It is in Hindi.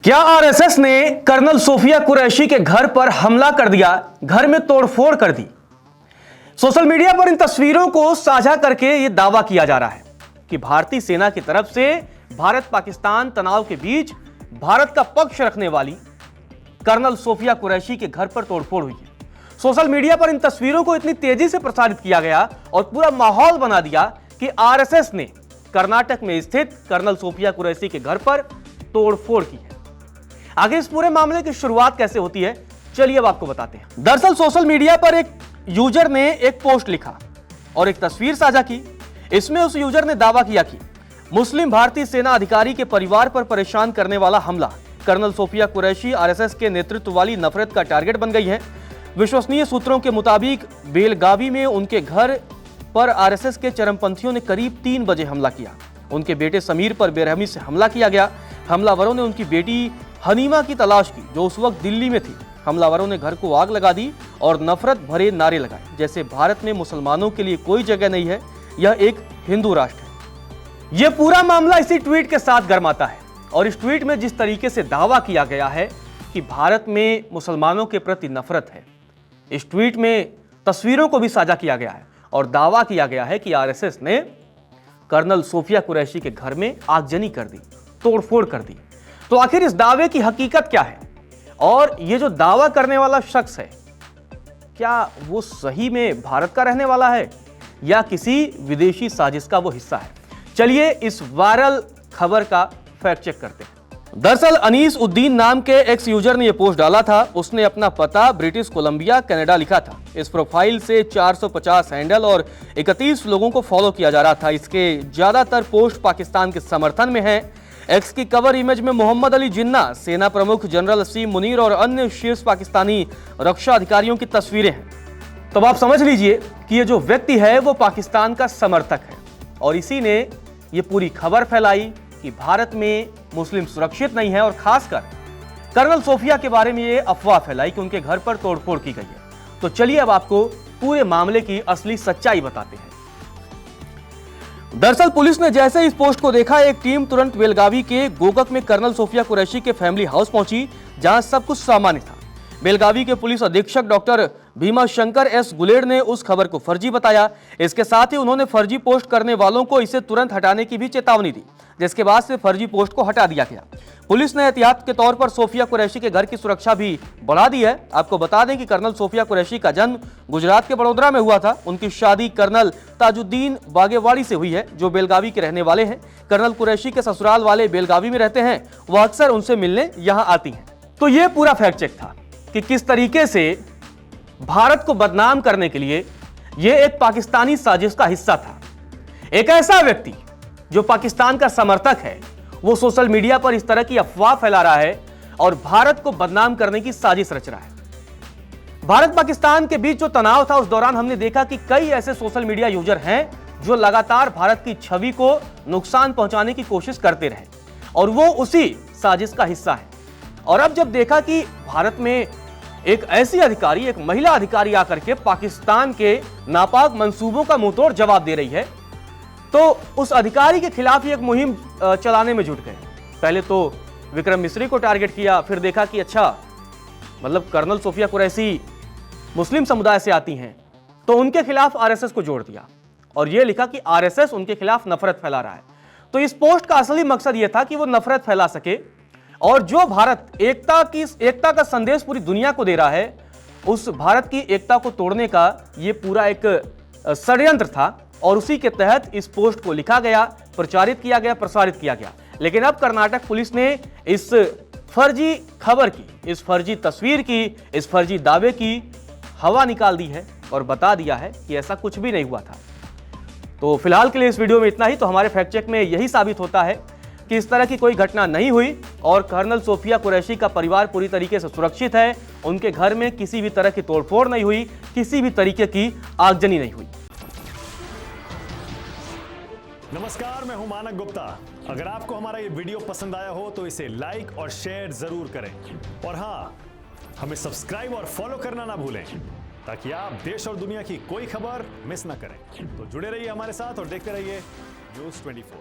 क्या आरएसएस ने कर्नल सोफिया कुरैशी के घर पर हमला कर दिया, घर में तोड़फोड़ कर दी। सोशल मीडिया पर इन तस्वीरों को साझा करके यह दावा किया जा रहा है कि भारतीय सेना की तरफ से भारत पाकिस्तान तनाव के बीच भारत का पक्ष रखने वाली कर्नल सोफिया कुरैशी के घर पर तोड़फोड़ हुई है। सोशल मीडिया पर इन तस्वीरों को इतनी तेजी से प्रसारित किया गया और पूरा माहौल बना दिया कि आरएसएस ने कर्नाटक में स्थित कर्नल सोफिया कुरैशी के घर पर तोड़फोड़ की है। आगे इस पूरे मामले की शुरुआत कैसे होती है, चलिए अब आपको बताते हैं। दरअसल सोशल मीडिया पर एक यूजर ने एक पोस्ट लिखा और एक तस्वीर साझा की। इसमें उस यूजर ने दावा किया कि मुस्लिम भारतीय सेना अधिकारी के परिवार पर परेशान करने वाला हमला कर्नल सोफिया कुरैशी आरएसएस के नेतृत्व वाली नफरत का टारगेट बन गई है। विश्वसनीय सूत्रों के मुताबिक बेलगावी में उनके घर पर आरएसएस के चरमपंथियों ने करीब 3 बजे हमला किया। उनके बेटे समीर पर बेरहमी से हमला किया गया। हमलावरों ने उनकी बेटी हनीमा की तलाश की, जो उस वक्त दिल्ली में थी। हमलावरों ने घर को आग लगा दी और नफरत भरे नारे लगाए, जैसे भारत में मुसलमानों के लिए कोई जगह नहीं है, यह एक हिंदू राष्ट्र है। यह पूरा मामला इसी ट्वीट के साथ गर्माता है और इस ट्वीट में जिस तरीके से दावा किया गया है कि भारत में मुसलमानों के प्रति नफरत है, इस ट्वीट में तस्वीरों को भी साझा किया गया है और दावा किया गया है कि आरएसएस ने कर्नल सोफिया कुरैशी के घर में आगजनी कर दी, तोड़फोड़ कर दी। तो आखिर इस दावे की हकीकत क्या है और ये जो दावा करने वाला शख्स है, क्या वो सही में भारत का रहने वाला है या किसी विदेशी साजिश का वो हिस्सा है? चलिए इस वायरल खबर का फैक्ट चेक करते हैं। दरअसल अनीस उद्दीन नाम के एक्स यूजर ने यह पोस्ट डाला था। उसने अपना पता ब्रिटिश कोलंबिया कनाडा लिखा था। इस प्रोफाइल से 450 हैंडल और 31 लोगों को फॉलो किया जा रहा था। इसके ज्यादातर पोस्ट पाकिस्तान के समर्थन में है। एक्स की कवर इमेज में मोहम्मद अली जिन्ना, सेना प्रमुख जनरल असीम मुनीर और अन्य शीर्ष पाकिस्तानी रक्षा अधिकारियों की तस्वीरें हैं। तो आप समझ लीजिए कि ये जो व्यक्ति है वो पाकिस्तान का समर्थक है और इसी ने ये पूरी खबर फैलाई कि भारत में मुस्लिम सुरक्षित नहीं है और खासकर कर्नल सोफिया के बारे में ये अफवाह फैलाई कि उनके घर पर तोड़फोड़ की गई है। तो चलिए अब आपको पूरे मामले की असली सच्चाई बताते हैं। दरअसल पुलिस ने जैसे इस पोस्ट को देखा, एक टीम तुरंत बेलगावी के गोगक में कर्नल सोफिया कुरैशी के फैमिली हाउस पहुंची, जहां सब कुछ सामान्य था। बेलगावी के पुलिस अधीक्षक डॉक्टर भीमा शंकर एस गुलेड ने उस खबर को फर्जी बताया। इसके साथ ही उन्होंने फर्जी पोस्ट करने वालों को इसे तुरंत हटाने की भी चेतावनी दी, जिसके बाद से फर्जी पोस्ट को हटा दिया गया। पुलिस ने एहतियात के तौर पर सोफिया कुरैशी के घर की सुरक्षा भी बढ़ा दी है। आपको बता दें कि कर्नल सोफिया कुरैशी का जन्म गुजरात के बड़ोदरा में हुआ था। उनकी शादी कर्नल ताजुद्दीन बागेवाड़ी से हुई है, जो बेलगावी के रहने वाले हैं। कर्नल कुरैशी के ससुराल वाले बेलगावी में रहते हैं, वह अक्सर उनसे मिलने यहाँ आती हैं। तो ये पूरा फैक्ट चेक था कि किस तरीके से भारत को बदनाम करने के लिए यह एक पाकिस्तानी साजिश का हिस्सा था। एक ऐसा व्यक्ति जो पाकिस्तान का समर्थक है, वो सोशल मीडिया पर इस तरह की अफवाह फैला रहा है और भारत को बदनाम करने की साजिश रच रहा है। भारत पाकिस्तान के बीच जो तनाव था, उस दौरान हमने देखा कि कई ऐसे सोशल मीडिया यूजर हैं जो लगातार भारत की छवि को नुकसान पहुंचाने की कोशिश करते रहे और वो उसी साजिश का हिस्सा है। और अब जब देखा कि भारत में एक ऐसी अधिकारी, एक महिला अधिकारी आकर के पाकिस्तान के नापाक मंसूबों का मुंहतोड़ जवाब दे रही है, तो उस अधिकारी के खिलाफ एक मुहिम चलाने में जुट गए। पहले तो विक्रम मिस्री को टारगेट किया, फिर देखा कि अच्छा मतलब कर्नल सोफिया कुरैशी मुस्लिम समुदाय से आती हैं, तो उनके खिलाफ आरएसएस को जोड़ दिया और यह लिखा कि आरएसएस उनके खिलाफ नफरत फैला रहा है। तो इस पोस्ट का असली मकसद यह था कि वो नफरत फैला सके और जो भारत एकता का संदेश पूरी दुनिया को दे रहा है, उस भारत की एकता को तोड़ने का ये पूरा एक षड्यंत्र था और उसी के तहत इस पोस्ट को लिखा गया, प्रचारित किया गया, प्रसारित किया गया। लेकिन अब कर्नाटक पुलिस ने इस फर्जी खबर की, इस फर्जी तस्वीर की, इस फर्जी दावे की हवा निकाल दी है और बता दिया है कि ऐसा कुछ भी नहीं हुआ था। तो फिलहाल के लिए इस वीडियो में इतना ही। तो हमारे फैक्ट चेक में यही साबित होता है कि इस तरह की कोई घटना नहीं हुई और कर्नल सोफिया कुरैशी का परिवार पूरी तरीके से सुरक्षित है। उनके घर में किसी भी तरह की तोड़फोड़ नहीं हुई, किसी भी तरीके की आगजनी नहीं हुई। नमस्कार, मैं हूं मानक गुप्ता। अगर आपको हमारा ये वीडियो पसंद आया हो तो इसे लाइक और शेयर जरूर करें और हाँ, हमें सब्सक्राइब और फॉलो करना ना भूलें ताकि आप देश और दुनिया की कोई खबर मिस ना करें। तो जुड़े रहिए हमारे साथ और देखते रहिए न्यूज़ 24।